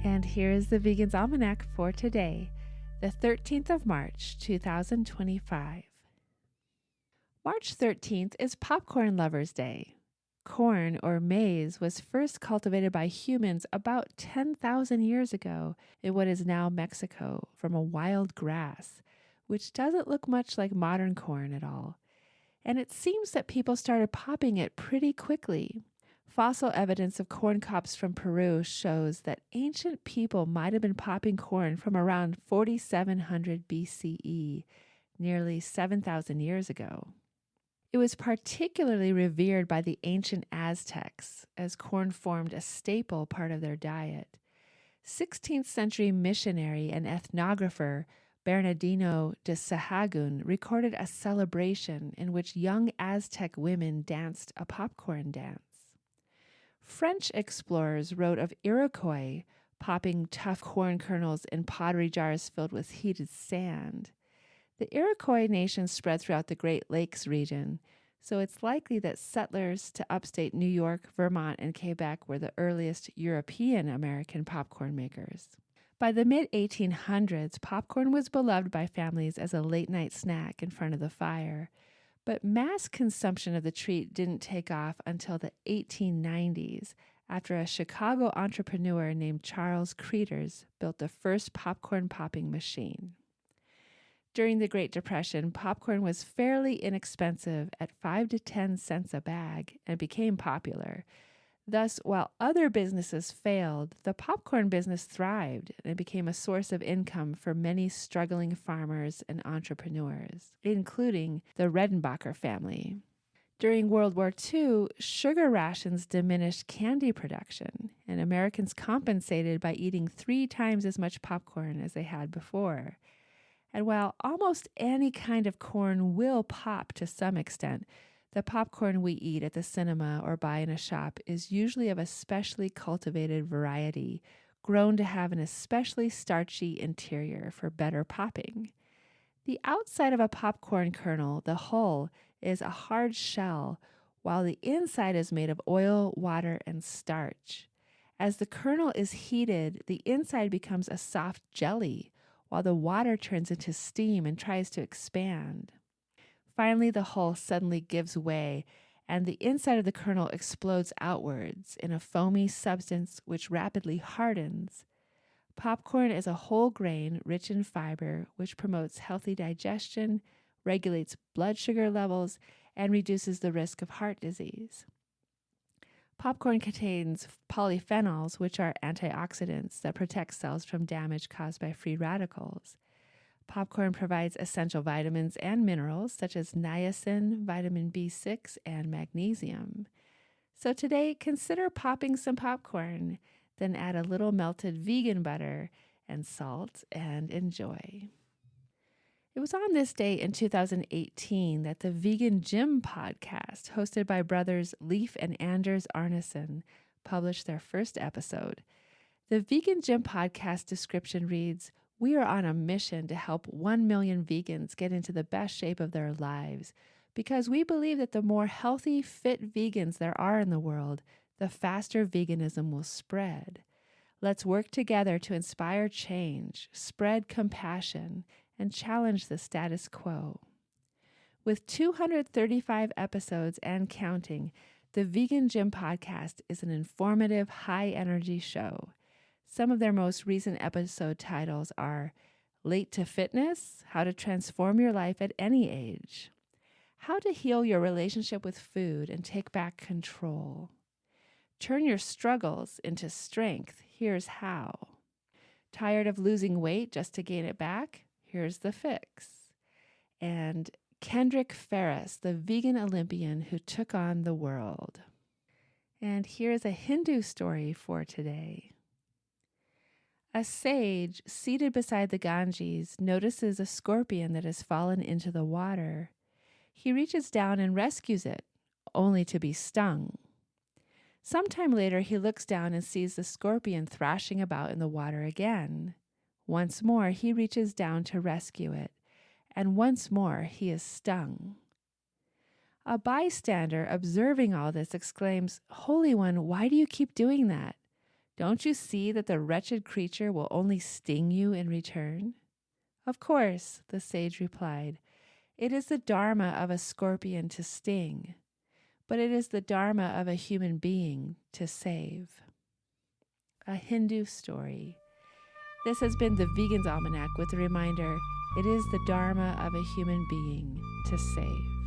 And here is the Vegan's Almanac for today, the 13th of March, 2025. March 13th is Popcorn Lovers' Day. Corn, or maize, was first cultivated by humans about 10,000 years ago in what is now Mexico from a wild grass, which doesn't look much like modern corn at all. And it seems that people started popping it pretty quickly. Fossil evidence of corn cobs from Peru shows that ancient people might have been popping corn from around 4700 BCE, nearly 7,000 years ago. It was particularly revered by the ancient Aztecs, as corn formed a staple part of their diet. 16th century missionary and ethnographer Bernardino de Sahagún recorded a celebration in which young Aztec women danced a popcorn dance. French explorers wrote of Iroquois popping tough corn kernels in pottery jars filled with heated sand. The Iroquois nation spread throughout the Great Lakes region, so it's likely that settlers to upstate New York, Vermont, and Quebec were the earliest European American popcorn makers. By the mid-1800s, popcorn was beloved by families as a late-night snack in front of the fire, but mass consumption of the treat didn't take off until the 1890s, after a Chicago entrepreneur named Charles Cretors built the first popcorn popping machine. During the Great Depression, popcorn was fairly inexpensive at 5 to 10 cents a bag and became popular. Thus, while other businesses failed, the popcorn business thrived and became a source of income for many struggling farmers and entrepreneurs, including the Redenbacher family. During World War II, sugar rations diminished candy production, and Americans compensated by eating 3 times as much popcorn as they had before. And while almost any kind of corn will pop to some extent, the popcorn we eat at the cinema or buy in a shop is usually of a specially cultivated variety, grown to have an especially starchy interior for better popping. The outside of a popcorn kernel, the hull, is a hard shell, while the inside is made of oil, water, and starch. As the kernel is heated, the inside becomes a soft jelly, while the water turns into steam and tries to expand. Finally, the hull suddenly gives way, and the inside of the kernel explodes outwards in a foamy substance which rapidly hardens. Popcorn is a whole grain rich in fiber, which promotes healthy digestion, regulates blood sugar levels, and reduces the risk of heart disease. Popcorn contains polyphenols, which are antioxidants that protect cells from damage caused by free radicals. Popcorn provides essential vitamins and minerals such as niacin, vitamin B6, and magnesium. So today, consider popping some popcorn, then add a little melted vegan butter and salt and enjoy. It was on this day in 2018 that the Vegan Gym podcast, hosted by brothers Leif and Anders Arneson, published their first episode. The Vegan Gym podcast description reads, "We are on a mission to help 1 million vegans get into the best shape of their lives because we believe that the more healthy, fit vegans there are in the world, the faster veganism will spread. Let's work together to inspire change, spread compassion, and challenge the status quo." With 235 episodes and counting, the Vegan Gym podcast is an informative, high-energy show. Some of their most recent episode titles are Late to Fitness, How to Transform Your Life at Any Age, How to Heal Your Relationship with Food and Take Back Control, Turn Your Struggles into Strength, Here's How, Tired of Losing Weight Just to Gain It Back? Here's the Fix, and Kendrick Ferris, the vegan Olympian who took on the world. And here's a Hindu story for today. A sage seated beside the Ganges notices a scorpion that has fallen into the water. He reaches down and rescues it, only to be stung. Sometime later, he looks down and sees the scorpion thrashing about in the water again. Once more, he reaches down to rescue it, and once more he is stung. A bystander observing all this exclaims, "Holy One, why do you keep doing that? Don't you see that the wretched creature will only sting you in return? Of course, the sage replied, it is the dharma of a scorpion to sting, but it is the dharma of a human being to save. A Hindu story. This has been the Vegan's Almanac with a reminder, it is the dharma of a human being to save.